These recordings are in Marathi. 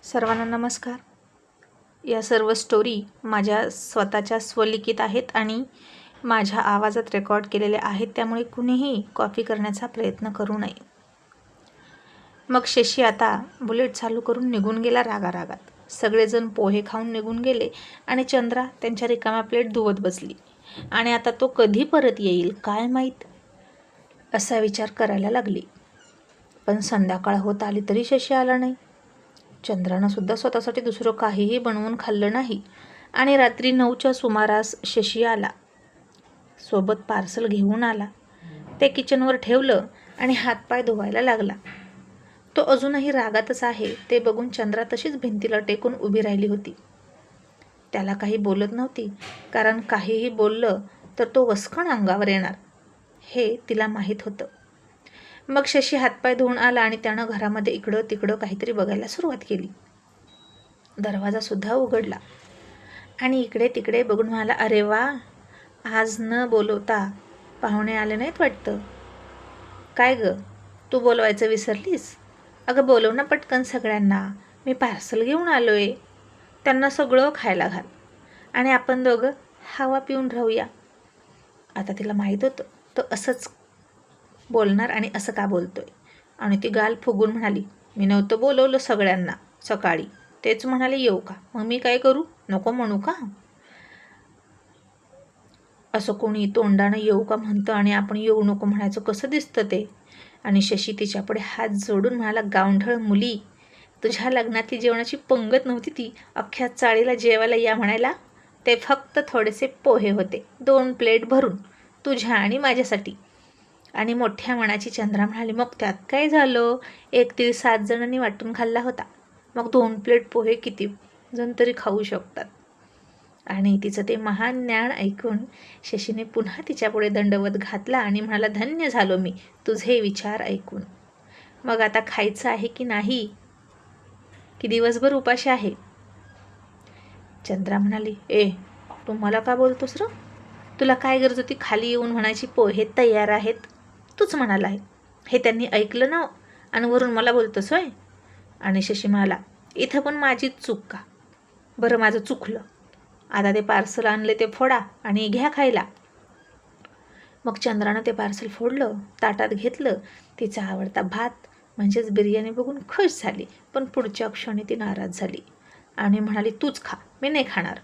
सर्वांना नमस्कार. या सर्व स्टोरी माझ्या स्वतःच्या स्वलिखित आहेत आणि माझ्या आवाजात रेकॉर्ड केलेल्या आहेत, त्यामुळे कुणीही कॉपी करण्याचा प्रयत्न करू नये. मग शशी आता बुलेट चालू करून निघून गेला रागारागात. सगळेजण पोहे खाऊन निघून गेले आणि चंद्रा त्यांच्या रिकाम्या प्लेट धुवत बसली. आणि आता तो कधी परत येईल काय माहीत, असा विचार करायला लागली. पण संध्याकाळ होत आली तरी शशी आला नाही. चंद्रानं सुद्धा स्वतःसाठी दुसरं काहीही बनवून खाल्लं नाही आणि रात्री 9च्या सुमारास शशी आला. सोबत पार्सल घेऊन आला. ते किचनवर ठेवलं आणि हातपाय धुवायला लागला. तो अजूनही रागातच आहे ते बघून चंद्रा तशीच भिंतीला टेकून उभी राहिली होती. त्याला काही बोलत नव्हती, कारण काहीही बोललं तर तो वसकण अंगावर येणार हे तिला माहीत होतं. मग शशी हातपाय धुवून आला आणि त्यानं घरामध्ये इकडं तिकडं काहीतरी बघायला सुरुवात केली. दरवाजा सुद्धा उघडला आणि इकडे तिकडे बघून म्हणाला, अरे वा, आज न बोलवता पाहुणे आले नाहीत वाटतं. काय ग, तू बोलवायचं विसरलीस? अगं बोलव ना पटकन सगळ्यांना, मी पार्सल घेऊन आलोय. त्यांना सगळं खायला घाल आणि आपण दोघं हवा पिऊन राहूया. आता तिला माहीत होतं तो असंच बोलणार आणि असं का बोलतोय. आणि ती गाल फुगून म्हणाली, मी नव्हतं बोलवलं सगळ्यांना सकाळी, तेच म्हणाले येऊ का, मग मी काय करू, नको म्हणू का? असं कोणी तोंडानं येऊ का म्हणतं आणि आपण येऊ नको म्हणायचं, कसं दिसतं ते? आणि शशी तिच्यापुढे हात जोडून म्हणाला, गावंढळ मुली, तुझ्या लग्नातली जेवणाची पंगत नव्हती ती, अख्ख्या चाळीला जेवायला या म्हणायला. ते फक्त थोडेसे पोहे होते, 2 प्लेट भरून, तुझ्या आणि माझ्यासाठी. आणि मोठ्या मनाची चंद्रा म्हणाली, मग त्यात काय झालं, 1 तीळ 7 जणांनी वाटून खाल्ला होता, मग 2 प्लेट पोहे किती जण तरी खाऊ शकतात. आणि तिचं ते महान ज्ञान ऐकून शशीने पुन्हा तिच्यापुढे दंडवत घातला आणि म्हणाला, धन्य झालो मी तुझे विचार ऐकून. मग आता खायचं आहे की नाही, की दिवसभर उपाशी आहे? चंद्रा म्हणाली, तू मला का बोलतोस र? तुला काय गरज होती खाली येऊन म्हणायची पोहे तयार आहेत? तूच म्हणाला आहे हे त्यांनी ऐकलं ना, आणि वरून मला बोलतोस होय? आणि शशी म्हणाला, इथं पण माझीच चूक का? बरं माझं चुकलं, आता ते पार्सल आणले ते फोडा आणि घ्या खायला. मग चंद्रानं ते पार्सल फोडलं, ताटात घेतलं. तिचा आवडता भात म्हणजेच बिर्याणी बघून खुश झाली, पण पुढच्या क्षणी ती नाराज झाली आणि म्हणाली, तूच खा, मी नाही खाणार.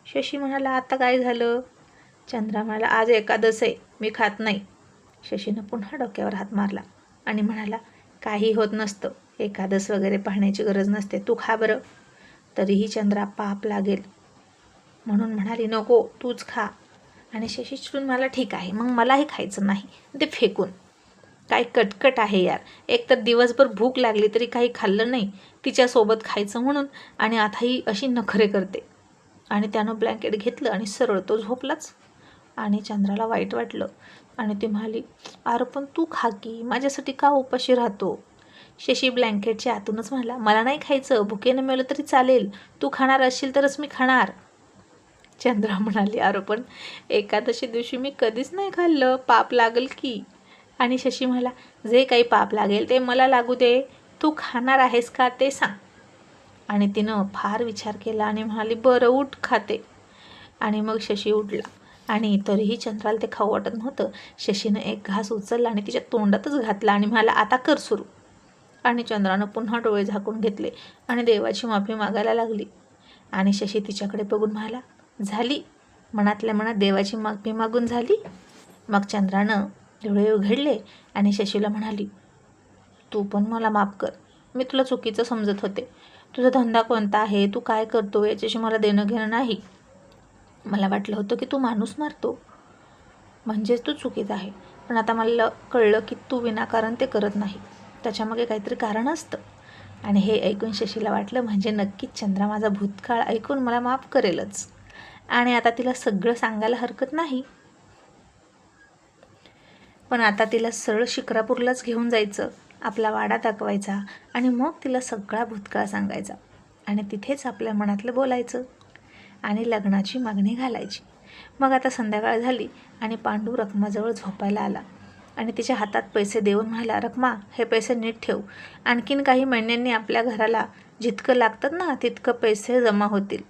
शशी म्हणाला, आता काय झालं? चंद्रा म्हणाला, आज एकादस आहे, मी खात नाही. शशीनं पुन्हा डोक्यावर हात मारला आणि म्हणाला, काही होत नसतं, एकादस वगैरे पाहण्याची गरज नसते, तू खा बरं. तरीही चंद्रा पाप लागेल म्हणून म्हणाली, नको तूच खा. आणि शशी चिडून म्हणाला, ठीक आहे, मग मलाही खायचं नाही, ते फेकून. काय कटकट आहे यार, एक तर दिवसभर भूक लागली तरी काही खाल्लं नाही तिच्यासोबत खायचं म्हणून, आणि आताही अशी नखरे करते. आणि त्यानं ब्लँकेट घेतलं आणि सरळ तो झोपलाच. आणि चंद्राला वाईट वाटलं आणि ती म्हणाली, अरे पण तू खा की, माझ्यासाठी का उपाशी राहतो? शशी ब्लँकेटच्या आतूनच म्हणाला, मला नाही खायचं, भुकेनं मेलं तरी चालेल, तू खाणार असशील तरच मी खाणार. चंद्रा म्हणाली, अरे पण एकादशी दिवशी मी कधीच नाही खाल्लं, पाप लागेल की. आणि शशी म्हणाला, जे काही पाप लागेल ते मला लागू दे, तू खाणार आहेस का ते सांग. आणि तिनं फार विचार केला आणि म्हणाली, बरं उठ, खाते. आणि मग शशी उठला आणि तरीही चंद्राला ते खाऊ वाटत नव्हतं. शशीनं एक घास उचलला आणि तिच्या तोंडातच घातला आणि म्हणाला, आता कर सुरू. आणि चंद्रानं पुन्हा डोळे झाकून घेतले आणि देवाची माफी मागायला लागली. आणि शशी तिच्याकडे बघून म्हणाला, झाली, मनातल्या मनात देवाची माफी मागून झाली. मग चंद्रानं डोळे उघडले आणि शशीला म्हणाली, तू पण मला माफ कर, मी तुला चुकीचं समजत होते. तुझा धंदा कोणता आहे, तू काय करतो याच्याशी मला देणं घेणं नाही. मला वाटलं होतं की तू माणूस मारतो, म्हणजेच तू चुकीत आहे. पण आता मला कळलं की तू विनाकारण ते करत नाही, त्याच्यामागे काहीतरी कारण असतं. आणि हे ऐकून शशीला वाटलं, म्हणजे नक्कीच चंद्रा माझा भूतकाळ ऐकून मला माफ करेलच आणि आता तिला सगळं सांगायला हरकत नाही. पण आता तिला सरळ शिक्रापूरलाच घेऊन जायचं, आपला वाडा दाखवायचा आणि मग तिला सगळा भूतकाळ सांगायचा आणि तिथेच आपल्या मनातलं बोलायचं आणि लग्नाची मागणी घालायची. मग आता संध्याकाळ झाली आणि पांडू रखमाजवळ झोपायला आला. आणि तिच्या हातात पैसे देऊन म्हणाला, रखमा हे पैसे नीट ठेव. आणखीन काही महिन्यांनी आपल्या घराला जितकं लागतात ना तितकं पैसे जमा होतील.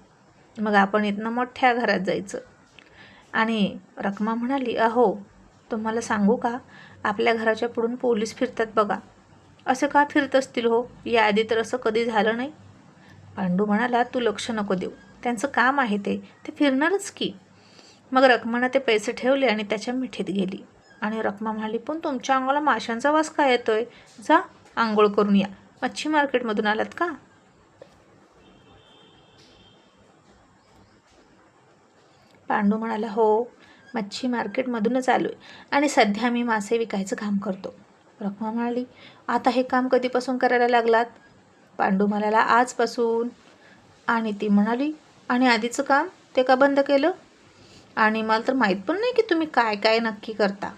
मग आपण इथनं मोठ्या घरात जायचं. आणि रखमा म्हणाली, अहो तुम्हाला सांगू का, आपल्या घराच्या पुढून पोलीस फिरतात बघा. असं का फिरत असतील हो, याआधी तर असं कधी झालं नाही. पांडू म्हणाला, तू लक्ष नको देऊ, त्यांचं काम आहे ते फिरणारच की. मग रखमानं ते पैसे ठेवले आणि त्याच्या मिठीत गेली. आणि रखमा म्हणाली, पण तुमच्या अंगाला माशांचा वास काय येतोय, जा आंघोळ करून या. मच्छी मार्केटमधून आलात का? पांडू म्हणाला, हो मच्छी मार्केटमधूनच आलो आहे आणि सध्या मी मासे विकायचं काम करतो. रखमा म्हणाली, आता हे काम कधीपासून करायला लागलात? पांडू म्हणाला, आजपासून. आणि ती म्हणाली, आणि आधीचं काम ते का बंद केलं? आणि मला तर माहीत पण नाही की तुम्ही काय काय नक्की करता.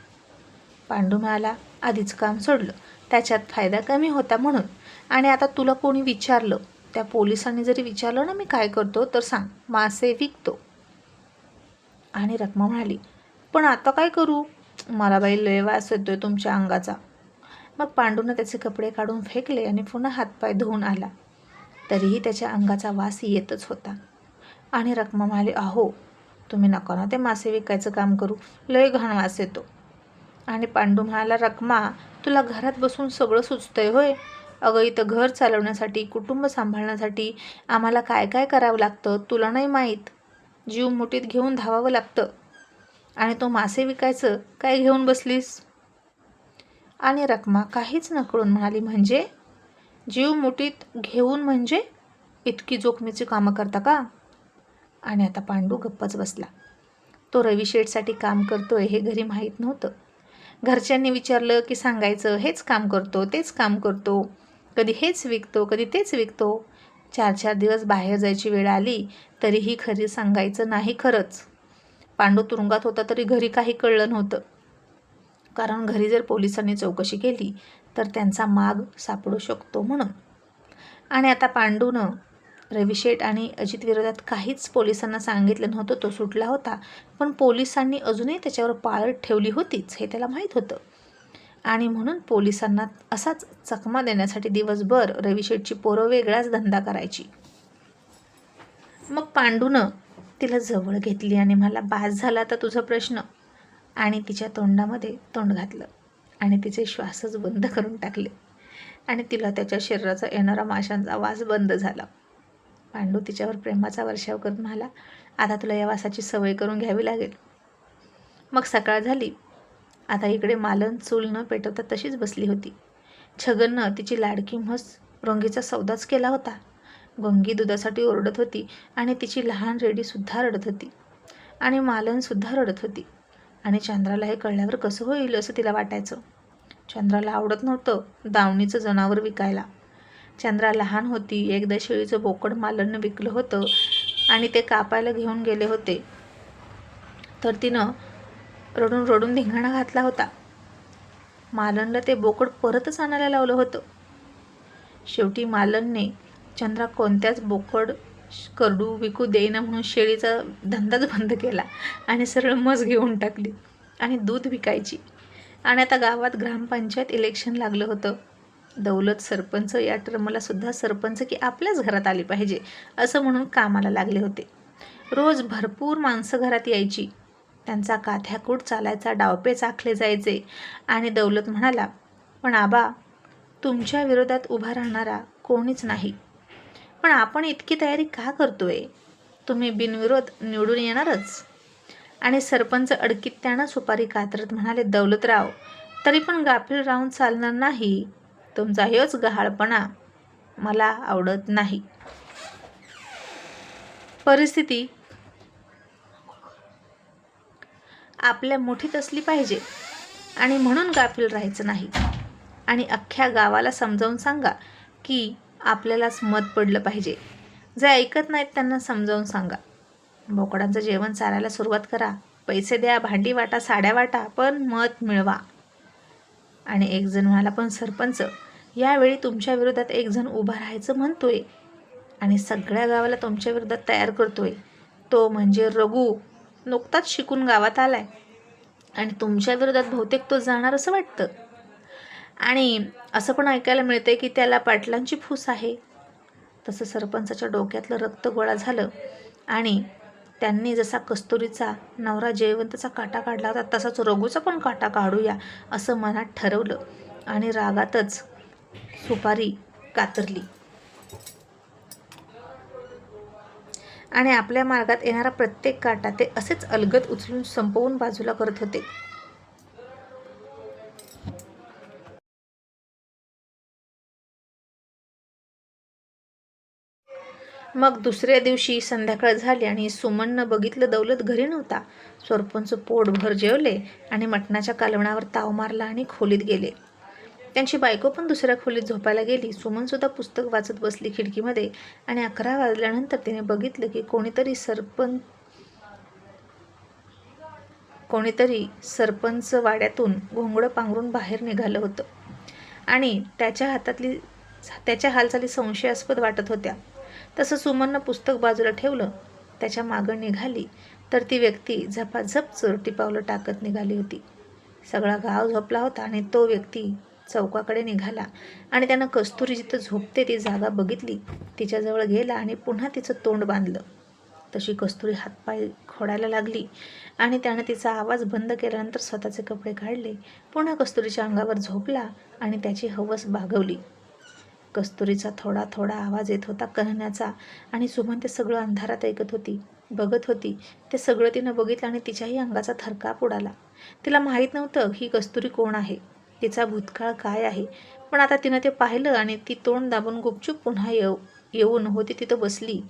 पांडू म्हणाला, आधीचं काम सोडलं, त्याच्यात फायदा कमी होता म्हणून. आणि आता तुला कोणी विचारलं, त्या पोलिसांनी जरी विचारलं ना मी काय करतो, तर सांग मासे विकतो. आणि रखमा म्हणाली, पण आता काय करू, मला बाई लय वास येतोय तुमच्या अंगाचा. मग पांडूनं त्याचे कपडे काढून फेकले आणि पुन्हा हातपाय धुवून आला. तरीही त्याच्या अंगाचा वास येतच होता. आणि रखमा म्हणाली, अहो तुम्ही नका ना ते मासे विकायचं काम करू, लय घाण वास येतो. आणि पांडू म्हणाला, रखमा तुला घरात बसून सगळं सुचतंय होय? अगं इथं घर चालवण्यासाठी, कुटुंब सांभाळण्यासाठी आम्हाला काय काय करावं लागतं तुला नाही माहीत. जीव मुठीत घेऊन धावावं लागतं. आणि तो मासे विकायचं काय घेऊन बसलीस? आणि रखमा काहीच न कळून म्हणाली, म्हणजे जीव मुठीत घेऊन म्हणजे इतकी जोखमीची कामं करता का? आणि आता पांडू गप्पच बसला. तो रवी शेठसाठी काम करतोय हे घरी माहीत नव्हतं. घरच्यांनी विचारलं की सांगायचं हेच काम करतो, तेच काम करतो, कधी हेच विकतो, कधी तेच विकतो. 4-4 दिवस बाहेर जायची वेळ आली तरीही खरी सांगायचं नाही. खरंच पांडू तुरुंगात होता तरी घरी काही कळलं नव्हतं. कारण घरी जर पोलिसांनी चौकशी केली तर त्यांचा माग सापडू शकतो म्हणून. आणि आता पांडूनं रविशेठ आणि अजित विरोधात काहीच पोलिसांना सांगितलं नव्हतं. तो सुटला होता, पण पोलिसांनी अजूनही त्याच्यावर पाळत ठेवली होतीच हे त्याला माहीत होतं. आणि म्हणून पोलिसांना असाच चकमा देण्यासाठी दिवसभर रविशेठची पोरं वेगळाच धंदा करायची. मग पांडूनं तिला जवळ घेतली आणि मला बास झाला तर तुझा प्रश्न, आणि तिच्या तोंडामध्ये तोंड घातलं आणि तिचे श्वासच बंद करून टाकले. आणि तिला त्याच्या शरीराचा येणारा माशांचा वास बंद झाला. पांडू तिच्यावर प्रेमाचा वर्षाव करत म्हणाला, आता तुला या वासाची सवय करून घ्यावी लागेल. मग सकाळ झाली. आता इकडे मालन चूल न पेटवता तशीच बसली होती. छगननं तिची लाडकी म्हस रोंगीचा सौदाच केला होता. गोंगी दुधासाठी ओरडत होती आणि तिची लहान रेडीसुद्धा रडत होती. आणि मालनसुद्धा रडत होती. आणि चंद्राला हे कळल्यावर कसं होईल असं तिला वाटायचं. चंद्राला आवडत नव्हतं दावणीचं जनावर विकायला. चंद्रा लहान होती. एकदा शेळीचं बोकड मालननं विकलं होतं आणि ते कापायला घेऊन गेले होते तर तिनं रडून रडून धिंगाणा घातला होता. मालनला ते बोकड परतच आणायला लावलं होतं. शेवटी मालनने चंद्रा कोणत्याच बोकड करडू विकू देईना म्हणून शेळीचा धंदाच बंद केला आणि सरळ म्हस घेऊन टाकली आणि दूध विकायची. आणि आता गावात ग्रामपंचायत इलेक्शन लागलं होतं. दौलत सरपंच या टर्मला सुद्धा सरपंच की आपल्याच घरात आली पाहिजे असं म्हणून कामाला लागले होते. रोज भरपूर माणसं घरात यायची. त्यांचा काथ्याकूट चालायचा, डावपेच आखले जायचे. आणि दौलत म्हणाला, पण आबा तुमच्या विरोधात उभा राहणारा कोणीच नाही, पण आपण इतकी तयारी का करतोय, तुम्ही बिनविरोध निवडून येणारच. आणि सरपंच अडकीत्यानं सुपारी कातरत म्हणाले, दौलतराव तरी पण गाफील राहून चालणार नाही. तुमचा हेच गहाळपणा मला आवडत नाही. परिस्थिती आपल्या मुठीत असली पाहिजे आणि म्हणून गाफील राहायचं नाही. आणि अख्ख्या गावाला समजावून सांगा की आपल्यालाच मत पडलं पाहिजे. जे ऐकत नाहीत त्यांना समजावून सांगा. बोकडांचं जेवण चारायला सुरुवात करा. पैसे द्या, भांडी वाटा, साड्या वाटा, पण मत मिळवा. आणि एक जण म्हणाला, पण सरपंच यावेळी तुमच्या विरोधात एक जण उभा राहायचं म्हणतोय आणि सगळ्या गावाला तुमच्या विरोधात तयार करतोय. तो म्हणजे रघु. नुकताच शिकून गावात आलाय. आणि तुमच्या विरोधात बहुतेक तो जाणार असं वाटतं. आणि असं पण ऐकायला मिळते की त्याला पाटलांची फूस आहे. तसं सरपंचाच्या डोक्यातलं रक्त गोळा झालं आणि त्यांनी जसा कस्तुरीचा नवरा जयवंतचा काटा काढला होता तसाच रघूचा पण काटा काढूया असं मनात ठरवलं आणि रागातच सुपारी कातरली आणि आपल्या मार्गात येणारा प्रत्येक काटा ते असेच अलगद उचलून संपवून बाजूला करत होते. मग दुसऱ्या दिवशी संध्याकाळ झाली आणि सुमननं बघितलं दौलत घरी नव्हता. सरपंच पोटभर जेवले आणि मटणाच्या कालवणावर ताव मारला आणि खोलीत गेले. त्यांची बायको पण दुसऱ्या खोलीत झोपायला गेली. सुमनसुद्धा पुस्तक वाचत बसली खिडकीमध्ये आणि 11 वाजल्यानंतर तिने बघितलं की कोणीतरी सरपंच वाड्यातून घोंगडं पांघरून बाहेर निघालं होतं आणि त्याच्या हालचाली संशयास्पद वाटत होत्या. तसं सुमननं पुस्तक बाजूला ठेवलं. त्याच्या मागं निघाली तर ती व्यक्ती झपाझप चोरटी पावलं टाकत निघाली होती. सगळा गाव झोपला होता आणि तो व्यक्ती चौकाकडे निघाला आणि त्यानं कस्तुरी जिथं झोपते ती जागा बघितली. तिच्याजवळ गेला आणि पुन्हा तिचं तोंड बांधलं. तशी कस्तुरी हातपाय खोडायला लागली आणि त्यानं तिचा आवाज बंद केल्यानंतर स्वतःचे कपडे काढले. पुन्हा कस्तुरीच्या अंगावर झोपला आणि त्याची हवस भागवली. कस्तुरीचा थोडा थोडा आवाज येत होता कहण्याचा आणि सुमन ते सगळं अंधारात ऐकत होती, बघत होती. ते सगळं तिनं बघितलं आणि तिच्याही अंगाचा थरकाप उडाला. तिला माहीत नव्हतं ही कस्तुरी कोण आहे, तिचा भूतकाळ काय आहे. पण आता तिनं ते पाहिलं आणि ती तोंड दाबून गुपचूप पुन्हा येऊन होती तिथं बसली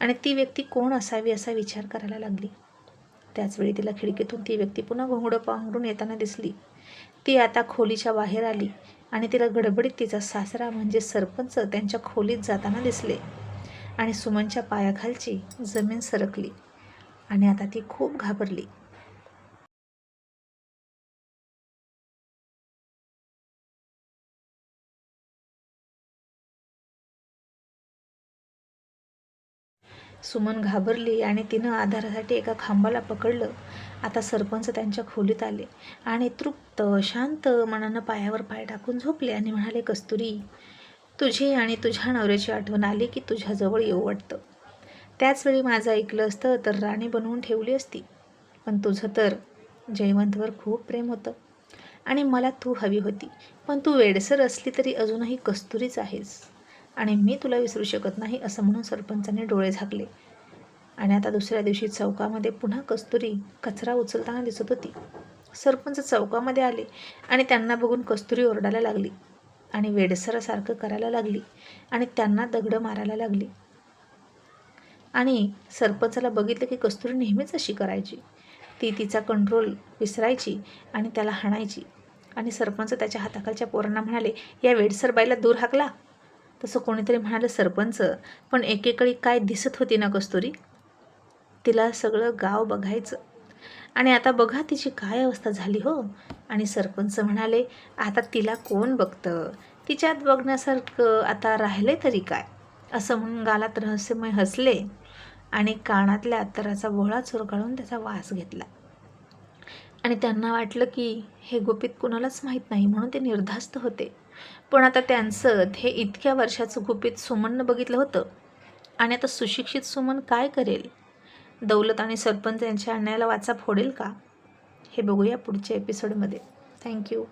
आणि ती व्यक्ती कोण असावी असा विचार करायला लागली. त्याचवेळी तिला खिडकीतून ती व्यक्ती पुन्हा घोंगडं पांघरून येताना दिसली. ती आता खोलीच्या बाहेर आली आणि तिला गडबडीत तिचा सासरा म्हणजे सरपंच त्यांच्या खोलीत जाताना दिसले आणि सुमनच्या पायाखालची जमीन सरकली आणि आता ती खूप घाबरली. सुमन घाबरली आणि तिनं आधारासाठी एका खांबाला पकडलं. आता सरपंच त्यांच्या खोलीत आले आणि तृप्त शांत मनानं पायावर पाय टाकून झोपले आणि म्हणाले, कस्तुरी, तुझी आणि तुझ्या नवऱ्याची आठवण आली की तुझ्याजवळ येऊ वाटतं. त्याचवेळी माझं ऐकलं असतं तर राणी बनवून ठेवली असती. पण तुझं तर जयवंतवर खूप प्रेम होतं आणि मला तू हवी होती. पण तू वेडसर असली तरी अजूनही कस्तुरीच आहेस आणि मी तुला विसरू शकत नाही असं म्हणून सरपंचाने डोळे झाकले. आणि आता दुसऱ्या दिवशी चौकामध्ये पुन्हा कस्तुरी कचरा उचलताना दिसत होती. सरपंच चौकामध्ये आले आणि त्यांना बघून कस्तुरी ओरडायला लागली आणि वेडसरासारखं करायला लागली आणि त्यांना दगडं मारायला लागली. आणि सरपंचाला बघितलं की कस्तुरी नेहमीच अशी करायची. ती तिचा कंट्रोल विसरायची आणि त्याला हाणायची. आणि सरपंच त्याच्या हाताखालच्या पोरांना म्हणाले, या वेडसर बाईला दूर हाकला. तसं कोणीतरी म्हणालं, सरपंच, पण एकेकाळी काय दिसत होती ना कस्तुरी, तिला सगळं गाव बघायचं आणि आता बघा तिची काय अवस्था झाली हो. आणि सरपंच म्हणाले, आता तिला कोण बघतं, तिच्यात बघण्यासारखं आता राहिले तरी काय. असं म्हणून गालात रहस्यमय हसले आणि कानातल्या अत्तराचा भोळा चुरकाळून त्याचा वास घेतला. आणि त्यांना वाटलं की हे गुपित कुणालाच माहीत नाही म्हणून ते निर्धास्त होते. पण आता त्यांचं हे इतक्या वर्षाचं गुपित सुमननं बघितलं होतं आणि आता सुशिक्षित सुमन काय करेल. दौलत आणि सरपंच यांच्या अन्यायाला वाचा फोडेल का, हे बघूया पुढच्या एपिसोडमध्ये. थँक्यू.